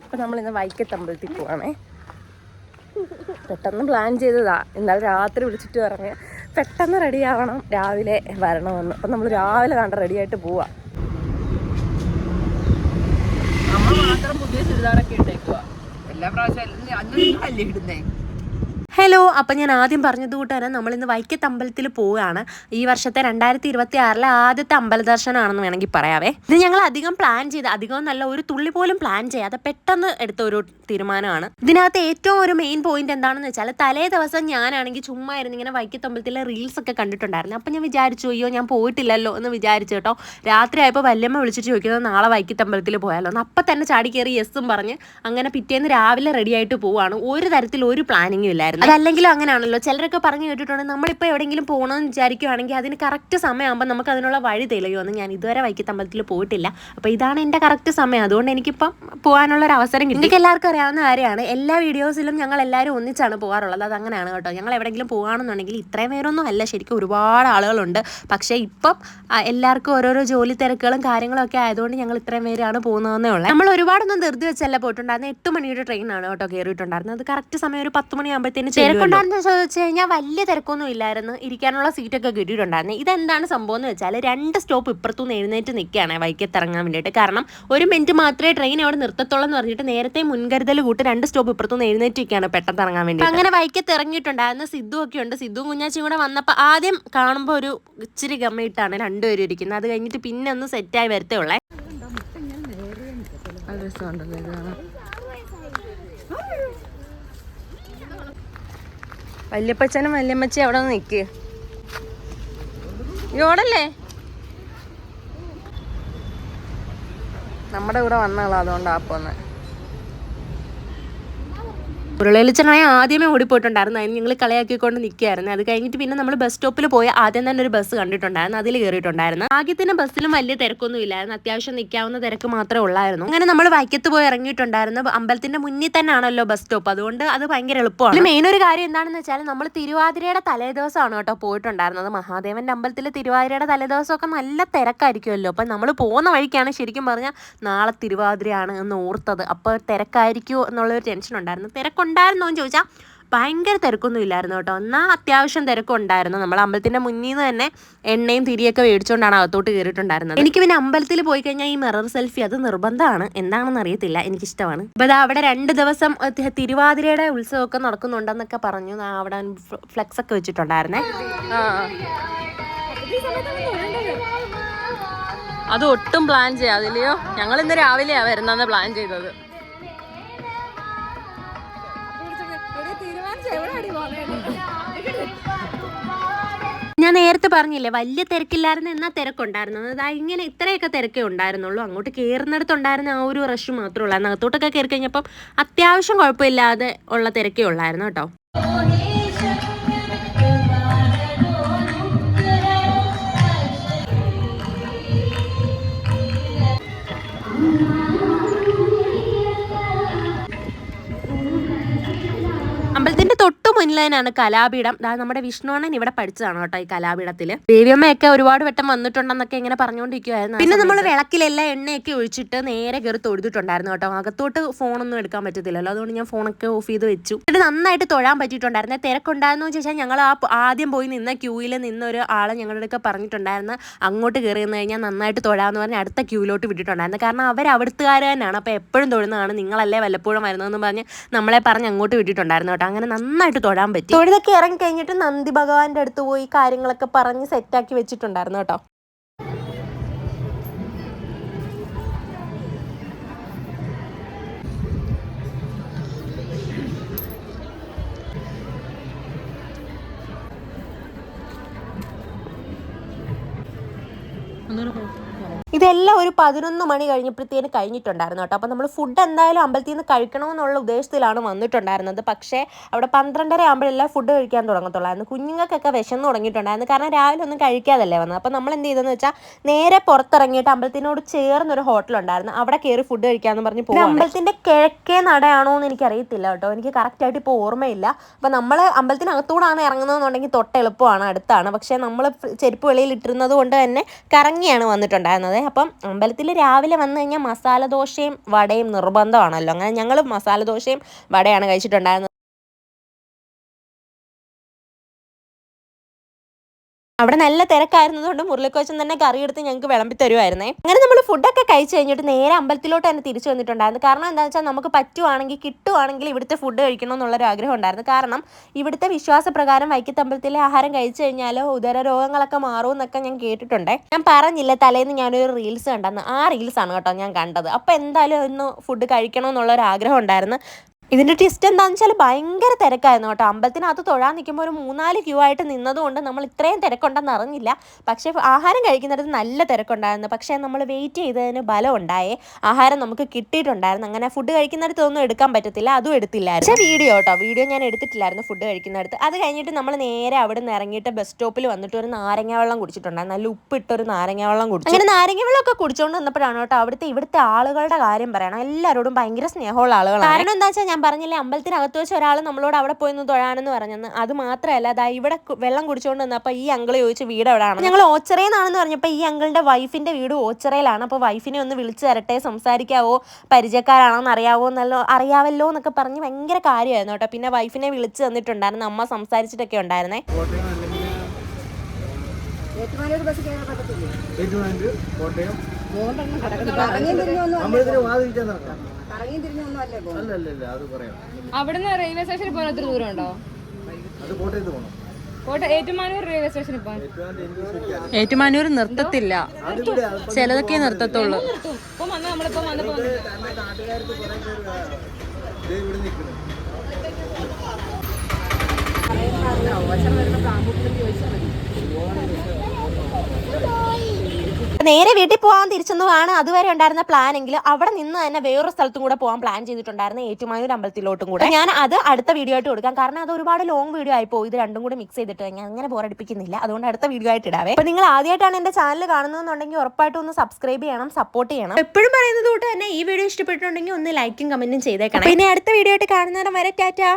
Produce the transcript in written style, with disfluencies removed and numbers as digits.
അപ്പം നമ്മളിന്ന് വൈക്കത്തമ്പലത്തിൽ പോവാണേ. പെട്ടെന്ന് പ്ലാൻ ചെയ്തതാ. ഇന്നലെ രാത്രി വിളിച്ചിട്ട് പറഞ്ഞ് പെട്ടെന്ന് റെഡി ആവണം, രാവിലെ വരണമെന്ന്. അപ്പം നമ്മൾ രാവിലെ കണ്ട് റെഡിയായിട്ട് പോവാം. നമ്മൾ മാത്രം പുതിയ ചുരിദാറൊക്കെ ഇട്ടേക്കുക. എല്ലാ പ്രാവശ്യം അല്ലേ ഇടുന്നേ. ഹലോ, അപ്പം ഞാൻ ആദ്യം പറഞ്ഞത് കൂട്ട് തന്നെ നമ്മളിന്ന് വൈക്കത്തമ്പലത്തിൽ പോവുകയാണ്. ഈ വർഷത്തെ 2026 ആദ്യത്തെ അമ്പല ദർശനമാണെന്ന് വേണമെങ്കിൽ പറയാവേ. ഇത് ഞങ്ങൾ അധികം പ്ലാൻ ചെയ്ത്, അധികം നല്ല ഒരു തുള്ളി പോലും പ്ലാൻ ചെയ്യാതെ പെട്ടെന്ന് എടുത്ത ഒരു തീരുമാനമാണ്. ഇതിനകത്ത് ഏറ്റവും ഒരു മെയിൻ പോയിന്റ് എന്താണെന്ന് വെച്ചാൽ, തലേ ദിവസം ഞാനാണെങ്കിൽ ചുമ്മാ ഇരുന്ന് ഇങ്ങനെ വൈക്കത്തമ്പലത്തിലെ റീൽസ് ഒക്കെ കണ്ടിട്ടുണ്ടായിരുന്നു. അപ്പം ഞാൻ വിചാരിച്ചു, അയ്യോ ഞാൻ പോയിട്ടില്ലല്ലോ എന്ന് വിചാരിച്ചു കേട്ടോ. രാത്രി ആയപ്പോൾ വല്യമ്മ വിളിച്ചിട്ട് ചോദിക്കുന്നത് നാളെ വൈക്കത്തമ്പലത്തിൽ പോയാലോ എന്ന്. അപ്പം തന്നെ ചാടി കയറി യെസ്സും പറഞ്ഞ് അങ്ങനെ പിറ്റേന്ന് രാവിലെ റെഡി ആയിട്ട് പോവാണ്. ഒരു തരത്തിൽ ഒരു പ്ലാനിങ്ങും ഇല്ലായിരുന്നു. അതല്ലെങ്കിലും അങ്ങനെയാണല്ലോ, ചിലരൊക്കെ പറഞ്ഞു കേട്ടിട്ടുണ്ട്, നമ്മളിപ്പോൾ എവിടെയെങ്കിലും പോകണമെന്ന് വിചാരിക്കുകയാണെങ്കിൽ അതിന് കറക്റ്റ് സമയമാകുമ്പോൾ നമുക്ക് അതിനുള്ള വഴി തെളിയുമെന്ന്. ഞാൻ ഇതുവരെ വൈക്കത്തമ്പലത്തിൽ പോയിട്ടില്ല. അപ്പോൾ ഇതാണ് എൻ്റെ കറക്റ്റ് സമയം. അതുകൊണ്ട് എനിക്കിപ്പം പോകാനുള്ളൊരു അവസരം കിട്ടി. എനിക്ക് എല്ലാവർക്കും അറിയാവുന്ന കാര്യമാണ്, എല്ലാ വീഡിയോസിലും ഞങ്ങൾ എല്ലാവരും ഒന്നിച്ചാണ് പോകാറുള്ളത്. അത് അങ്ങനെയാണ് കേട്ടോ. ഞങ്ങൾ എവിടെയെങ്കിലും പോകുകയാണെന്നുണ്ടെങ്കിൽ ഇത്രയും പേരൊന്നും അല്ല, ശരിക്കും ഒരുപാട് ആളുകളുണ്ട്. പക്ഷേ ഇപ്പം എല്ലാവർക്കും ഓരോരോ ജോലി തിരക്കുകളും കാര്യങ്ങളും ഒക്കെ ആയതുകൊണ്ട് ഞങ്ങൾ ഇത്രയും പേരാണ് പോകുന്നതെന്നേ ഉള്ളത്. നമ്മൾ ഒരുപാടൊന്നും ധൃതി വെച്ചല്ല പോയിട്ടുണ്ടായിരുന്നു. 8 മണിയുടെ ട്രെയിനാണ് കേട്ടോ കയറിയിട്ടുണ്ടായിരുന്നത്. അത് കറക്റ്റ് സമയം ഒരു 10 മണിയാകുമ്പോഴത്തേന് തിരക്കുണ്ടായിരുന്നു ചോദിച്ചു കഴിഞ്ഞാൽ വലിയ തിരക്കൊന്നും ഇല്ലായിരുന്നു. ഇരിക്കാനുള്ള സീറ്റൊക്കെ കിട്ടിയിട്ടുണ്ടായിരുന്നു. ഇതെന്താണ് സംഭവം എന്ന് വെച്ചാൽ, 2 സ്റ്റോപ്പ് ഇപ്പുറത്തുനിന്ന് എഴുന്നേറ്റ് നിൽക്കുകയാണ് വൈക്കത്തിറങ്ങാൻ വേണ്ടിയിട്ട്. കാരണം 1 മിനിറ്റ് മാത്രമേ ട്രെയിൻ അവിടെ നിർത്തത്തുള്ളൂ എന്ന് പറഞ്ഞിട്ട് നേരത്തെ മുൻകരുതൽ കൂട്ട് 2 സ്റ്റോപ്പ് ഇപ്പുറത്തുനിന്ന് എഴുന്നേറ്റ് നിൽക്കുകയാണ് പെട്ടെന്ന് ഇറങ്ങാൻ വേണ്ടി. അങ്ങനെ വൈക്കത്ത് ഇറങ്ങിയിട്ടുണ്ടായിരുന്ന സിദ്ധു ഒക്കെ ഉണ്ട്. സിദ്ധു കുഞ്ഞാച്ചും കൂടെ വന്നപ്പോൾ ആദ്യം കാണുമ്പോൾ ഒരു ഇച്ചിരി ഗമ്മയിട്ടാണ് രണ്ടുപേരും ഇരിക്കുന്നത്. അത് കഴിഞ്ഞിട്ട് പിന്നെ ഒന്ന് സെറ്റായി വരത്തേ ഉള്ളേ. വല്യപ്പച്ചനും വല്യമ്മച്ചി അവിടെ നിന്ന് നിൽക്കുക. ഇതോടല്ലേ നമ്മുടെ കൂടെ വന്നാളോ, അതുകൊണ്ടാ പോന്നെ. മുരളിച്ചനായ ആദ്യമേ ഓടിപ്പോയിട്ടുണ്ടായിരുന്നു. അതിന് ഞങ്ങൾ കളിയാക്കിക്കൊണ്ട് നിൽക്കുകയായിരുന്നു. അത് കഴിഞ്ഞിട്ട് പിന്നെ നമ്മൾ ബസ് സ്റ്റോപ്പിൽ പോയി ആദ്യം തന്നെ ഒരു ബസ് കണ്ടിട്ടുണ്ടായിരുന്നു. അതിൽ കയറിയിട്ടുണ്ടായിരുന്നു. ആദ്യത്തിന് ബസ്സിലും വലിയ തിരക്കൊന്നും ഇല്ലായിരുന്നു. അത്യാവശ്യം നിൽക്കാവുന്ന തിരക്ക് മാത്രമേ ഉള്ളായിരുന്നു. അങ്ങനെ നമ്മൾ വൈക്കത്ത് പോയി ഇറങ്ങിയിട്ടുണ്ടായിരുന്നു. അമ്പലത്തിന്റെ മുന്നിൽ തന്നെ ആണല്ലോ ബസ് സ്റ്റോപ്പ്, അതുകൊണ്ട് അത് ഭയങ്കര എളുപ്പമാണ്. മെയിൻ ഒരു കാര്യം എന്താണെന്ന് വെച്ചാൽ, നമ്മൾ തിരുവാതിരയുടെ തലേദിവസമാണ് കേട്ടോ പോയിട്ടുണ്ടായിരുന്നത്. മഹാദേവന്റെ അമ്പലത്തിൽ തിരുവാതിരയുടെ തലേദിവസമൊക്കെ നല്ല തിരക്കായിരിക്കുമല്ലോ. അപ്പം നമ്മൾ പോകുന്ന വഴിക്കാണ് ശരിക്കും പറഞ്ഞാൽ നാളെ തിരുവാതിരയാണ് എന്ന് ഓർത്തത്. അപ്പോൾ തിരക്കായിരിക്കുമോ എന്നുള്ളൊരു ടെൻഷൻ ഉണ്ടായിരുന്നു. തിരക്കുണ്ടായിരുന്നോ എന്ന് ചോദിച്ചാൽ ഭയങ്കര തിരക്കൊന്നും ഇല്ലായിരുന്നു കേട്ടോ. എന്നാൽ അത്യാവശ്യം തിരക്കുണ്ടായിരുന്നു. നമ്മൾ അമ്പലത്തിന്റെ മുന്നിൽ നിന്ന് തന്നെ എണ്ണയും തിരിയൊക്കെ മേടിച്ചുകൊണ്ടാണ് അകത്തോട്ട് കയറിയിട്ടുണ്ടായിരുന്നത്. എനിക്ക് പിന്നെ അമ്പലത്തിൽ പോയി കഴിഞ്ഞാൽ ഈ മിറർ സെൽഫി അത് നിർബന്ധമാണ്. എന്താണെന്ന് അറിയത്തില്ല, എനിക്കിഷ്ടമാണ്. അപ്പോൾ അത് അവിടെ 2 ദിവസം തിരുവാതിരയുടെ ഉത്സവമൊക്കെ നടക്കുന്നുണ്ടെന്നൊക്കെ പറഞ്ഞു. അവിടെ ഫ്ലെക്സ് ഒക്കെ വെച്ചിട്ടുണ്ടായിരുന്നേ. അത് ഒട്ടും പ്ലാൻ ചെയ്യാതില്ലയോ. ഞങ്ങൾ ഇന്ന് രാവിലെയാ വരുന്നെന്ന് പ്ലാൻ ചെയ്തത്. ഞാൻ നേരത്തെ പറഞ്ഞില്ലേ വലിയ തിരക്കില്ലായിരുന്നു, എന്നാൽ തിരക്കുണ്ടായിരുന്നു. അതായത് ഇങ്ങനെ ഇത്രയൊക്കെ തിരക്കേ ഉണ്ടായിരുന്നുള്ളൂ. അങ്ങോട്ട് കയറുന്നിടത്തുണ്ടായിരുന്ന ആ ഒരു റഷ് മാത്രമേ ഉള്ളായിരുന്നു. അകത്തോട്ടൊക്കെ കയറി കഴിഞ്ഞപ്പം അത്യാവശ്യം കുഴപ്പമില്ലാതെ ഉള്ള തിരക്കേ ഉള്ളായിരുന്നു കേട്ടോ. അമ്പലത്തിന്റെ തൊട്ടു മുന്നിലാണ് കലാപീഠം. നമ്മുടെ വിഷ്ണുവണ്ണൻ ഇവിടെ പഠിച്ചതാണ് കേട്ടോ ഈ കലാപീഠത്തില്. ദേവിയമ്മയൊക്കെ ഒരുപാട് വട്ടം വന്നിട്ടുണ്ടെന്നൊക്കെ ഇങ്ങനെ പറഞ്ഞുകൊണ്ടിരിക്കുവായിരുന്നു. പിന്നെ നമ്മൾ വിളക്കിലെല്ലാം എണ്ണയൊക്കെ ഒഴിച്ചിട്ട് നേരെ കയറി തൊഴുതിട്ടുണ്ടായിരുന്നു കേട്ടോ. അകത്തോട്ട് ഫോണൊന്നും എടുക്കാൻ പറ്റത്തില്ലല്ലോ, അതുകൊണ്ട് ഞാൻ ഫോണൊക്കെ ഓഫ് ചെയ്ത് വെച്ചു. എന്നിട്ട് നന്നായിട്ട് തൊഴാൻ പറ്റിയിട്ടുണ്ടായിരുന്നു. തിരക്കുണ്ടായിരുന്നു ചോദിച്ചാൽ ഞങ്ങൾ ആദ്യം പോയി നിന്ന ക്യൂവിൽ നിന്നൊരു ആളെ ഞങ്ങളുടെയൊക്കെ പറഞ്ഞിട്ടുണ്ടായിരുന്നു അങ്ങോട്ട് കയറി നിന്ന് കഴിഞ്ഞാൽ നന്നായിട്ട് തൊഴാന്ന് പറഞ്ഞ് അടുത്ത ക്യൂവിലോട്ട് വിട്ടിട്ടുണ്ടായിരുന്നു. കാരണം അവർ അവിടുത്തുകാർ തന്നെയാണ്. അപ്പോൾ എപ്പോഴും തൊഴുന്നതാണ്, നിങ്ങളല്ലേ വല്ലപ്പോഴും വരുന്നതെന്ന് പറഞ്ഞ് നമ്മളെ പറഞ്ഞ് അങ്ങോട്ട് വിട്ടിട്ടുണ്ടായിരുന്നു കേട്ടോ. അങ്ങനെ നന്നായിട്ട് തൊഴാൻ പറ്റി. തൊഴുതൊക്കെ ഇറങ്ങി കഴിഞ്ഞിട്ട് നന്ദി ഭഗവാന്റെ അടുത്ത് പോയി കാര്യങ്ങളൊക്കെ പറഞ്ഞ് സെറ്റാക്കി വെച്ചിട്ടുണ്ടായിരുന്നു കേട്ടോ. ഇതെല്ലാം ഒരു 11 മണി കഴിഞ്ഞപ്പോഴത്തേന് കഴിഞ്ഞിട്ടുണ്ടായിരുന്നു കേട്ടോ. അപ്പോൾ നമ്മൾ ഫുഡ് എന്തായാലും അമ്പലത്തിൽ നിന്ന് കഴിക്കണമെന്നുള്ള ഉദ്ദേശത്തിലാണ് വന്നിട്ടുണ്ടായിരുന്നത്. പക്ഷേ അവിടെ 12:30 ആകുമ്പോഴെല്ലാം ഫുഡ് കഴിക്കാൻ തുടങ്ങത്തുള്ളായിരുന്നു. കുഞ്ഞുങ്ങൾക്കൊക്കെ വിശന്ന് തുടങ്ങിയിട്ടുണ്ടായിരുന്നു. കാരണം രാവിലെ ഒന്നും കഴിക്കാതല്ലേ വന്നത്. അപ്പോൾ നമ്മൾ എന്ത് ചെയ്തെന്ന് വെച്ചാൽ നേരെ പുറത്തിറങ്ങിയിട്ട് അമ്പലത്തിനോട് ചേർന്നൊരു ഹോട്ടലുണ്ടായിരുന്നു, അവിടെ കയറി ഫുഡ് കഴിക്കാമെന്ന് പറഞ്ഞ് പോകും. അമ്പലത്തിൻ്റെ കിഴക്കേ നടയാണോ എന്ന് എനിക്കറിയത്തില്ല കേട്ടോ, എനിക്ക് കറക്റ്റായിട്ട് ഇപ്പോൾ ഓർമ്മയില്ല. അപ്പോൾ നമ്മൾ അമ്പലത്തിനകത്തൂടാണ് ഇറങ്ങുന്നതെന്നുണ്ടെങ്കിൽ തൊട്ട് എളുപ്പമാണ്, അടുത്താണ്. പക്ഷേ നമ്മൾ ചെരുപ്പ് വെളിയിൽ ഇട്ടിരുന്നത് കൊണ്ട് തന്നെ കറങ്ങിയാണ് വന്നിട്ടുണ്ടായിരുന്നത്. അപ്പം അമ്പലത്തിൽ രാവിലെ വന്നു കഴിഞ്ഞാൽ മസാല ദോശയും വടയും നിർബന്ധമാണല്ലോ. അങ്ങനെ ഞങ്ങൾ മസാല ദോശയും വടയാണ് കഴിച്ചിട്ടുണ്ടായിരുന്നത്. അവിടെ നല്ല തിരക്കായിരുന്നതുകൊണ്ട് മുരളിക്കോച്ചൻ തന്നെ കറി എടുത്ത് ഞങ്ങൾക്ക് വിളമ്പി തരുമായിരുന്നേ. അങ്ങനെ നമ്മൾ ഫുഡൊക്കെ കഴിച്ച് കഴിഞ്ഞിട്ട് നേരെ അമ്പലത്തിലോട്ട് തന്നെ തിരിച്ചു വന്നിട്ടുണ്ടായിരുന്നു. കാരണം എന്താണെന്ന് വെച്ചാൽ നമുക്ക് പറ്റുവാണെങ്കിൽ കിട്ടുവാണെങ്കിൽ ഇവിടുത്തെ ഫുഡ് കഴിക്കണം എന്നുള്ളൊരു ആഗ്രഹം ഉണ്ടായിരുന്നു. കാരണം ഇവിടുത്തെ വിശ്വാസപ്രകാരം വൈക്കത്തമ്പലത്തിലെ ആഹാരം കഴിച്ചു കഴിഞ്ഞാൽ ഉദര രോഗങ്ങളൊക്കെ മാറും എന്നൊക്കെ ഞാൻ കേട്ടിട്ടുണ്ടേ. ഞാൻ പറഞ്ഞില്ല, തലേന്ന് ഞാനൊരു റീൽസ് കണ്ടെന്ന്. ആ റീൽസാണ് കേട്ടോ ഞാൻ കണ്ടത്. അപ്പോൾ എന്തായാലും ഒന്ന് ഫുഡ് കഴിക്കണമെന്നുള്ളൊരു ആഗ്രഹം ഉണ്ടായിരുന്നു. ഇതിൻ്റെ ട്വിസ്റ്റ് എന്താണെന്ന് വെച്ചാൽ ഭയങ്കര തിരക്കായിരുന്നു കേട്ടോ. അമ്പലത്തിനകത്ത് തൊഴാൻ നിൽക്കുമ്പോൾ ഒരു 3-4 ക്യൂ ആയിട്ട് നിന്നതുകൊണ്ട് നമ്മൾ ഇത്രയും തിരക്കുണ്ടെന്ന് അറിഞ്ഞില്ല. പക്ഷേ ആഹാരം കഴിക്കുന്നിടത്ത് നല്ല തിരക്കുണ്ടായിരുന്നു. പക്ഷേ നമ്മൾ വെയിറ്റ് ചെയ്തതിന് ബലം ഉണ്ടായേ, ആഹാരം നമുക്ക് കിട്ടിയിട്ടുണ്ടായിരുന്നു. അങ്ങനെ ഫുഡ് കഴിക്കുന്നിടത്തൊന്നും എടുക്കാൻ പറ്റത്തില്ല, അതും എടുത്തില്ലായിരുന്നു. പക്ഷേ വീഡിയോ ഞാൻ എടുത്തിട്ടില്ലായിരുന്നു ഫുഡ് കഴിക്കുന്നിടത്ത്. അത് കഴിഞ്ഞിട്ട് നമ്മൾ നേരെ അവിടെ നിന്ന് ഇറങ്ങിയിട്ട് ബസ് സ്റ്റോപ്പിൽ വന്നിട്ട് ഒരു നാരങ്ങ വെള്ളം കുടിച്ചിട്ടുണ്ടായിരുന്നു. നല്ല ഉപ്പിട്ടൊരു നാരങ്ങ വെള്ളം കുടിച്ചു. അങ്ങനെ നാരങ്ങ വെള്ളമൊക്കെ കുടിച്ചുകൊണ്ട് വന്നപ്പോഴാണ് കേട്ടോ ഇവിടുത്തെ ആളുകളുടെ കാര്യം പറയണം. എല്ലാവരോടും ഭയങ്കര സ്നേഹമുള്ള ആളുകളാണ്. കാരണം എന്താ വെച്ചാൽ ഞാൻ പറഞ്ഞില്ലേ, അമ്പലത്തിനകത്ത് വെച്ച് ഒരാൾ നമ്മളോട് അവിടെ പോയി ഒന്ന് തൊഴാനെന്ന് പറഞ്ഞെന്ന്. അത് മാത്രമല്ല, അതാ ഇവിടെ വെള്ളം കുടിച്ചുകൊണ്ട് വന്നപ്പോൾ ഈ അങ്കിള് ചോദിച്ചു വീട് എവിടെയാണ്. ഞങ്ങൾ ഓച്ചിറയിലാണെന്ന് പറഞ്ഞപ്പോൾ ഈ അങ്കിളിന്റെ വൈഫിന്റെ വീട് ഓച്ചിറയിലാണ്. അപ്പോൾ വൈഫിനെ ഒന്ന് വിളിച്ചു തരട്ടെ, സംസാരിക്കാവോ, പരിചയക്കാരാണോന്ന് അറിയാവല്ലോ എന്നൊക്കെ പറഞ്ഞ് ഭയങ്കര കാര്യമായിരുന്നു കേട്ടോ. പിന്നെ വൈഫിനെ വിളിച്ചു തന്നിട്ടുണ്ടായിരുന്നു, അമ്മ സംസാരിച്ചിട്ടൊക്കെ ഉണ്ടായിരുന്നേ. അവിടുന്ന് റെയിൽവേ സ്റ്റേഷനിൽ പോകാൻ ഒത്തിരി ദൂരം ഉണ്ടോ? ഏറ്റുമാനൂർ റെയിൽവേ സ്റ്റേഷനിൽ പോകാൻ. ഏറ്റുമാനൂർ നിർത്തത്തില്ല, ചിലതൊക്കെ നിർത്തത്തുള്ളൂ. ഇപ്പം വന്ന് നമ്മളിപ്പം വന്നപ്പോ നേരെ വീട്ടിൽ പോകാൻ തിരിച്ചൊന്നുമാണ് അതുവരെ ഉണ്ടായിരുന്ന പ്ലാൻ എങ്കിൽ അവിടെ നിന്ന് തന്നെ വേറൊരു സ്ഥലത്തും കൂടെ പോകാൻ പ്ലാൻ ചെയ്തിട്ടുണ്ടായിരുന്നു, ഏറ്റുമാനൂർ അമ്പലത്തിലോട്ടും കൂടെ. ഞാൻ അത് അടുത്ത വീഡിയോ ആയിട്ട് കൊടുക്കാം. കാരണം അത് ഒരുപാട് ലോങ് വീഡിയോ ആയിപ്പോ. ഇത് രണ്ടും കൂടെ മിക്സ് ചെയ്തിട്ട് ഞാൻ അങ്ങനെ ബോറടിപ്പിക്കുന്നില്ല. അതുകൊണ്ട് അടുത്ത വീഡിയോ ആയിട്ട് ഇടാവേ. അപ്പോൾ നിങ്ങൾ ആദ്യമായിട്ടാണ് എൻ്റെ ചാനൽ കാണുന്നതെന്നുണ്ടെങ്കിൽ ഉറപ്പായിട്ടും ഒന്ന് സബ്സ്ക്രൈബ് ചെയ്യണം, സപ്പോർട്ട് ചെയ്യണം. എപ്പോഴും പറയുന്നത് തൊട്ട് തന്നെ ഈ വീഡിയോ ഇഷ്ടപ്പെട്ടിട്ടുണ്ടെങ്കിൽ ഒന്ന് ലൈക്കും കമന്റും ചെയ്തേക്കണം. പിന്നെ അടുത്ത വീഡിയോ ആയിട്ട് കാണുന്നേരം വരെ ടാറ്റാ.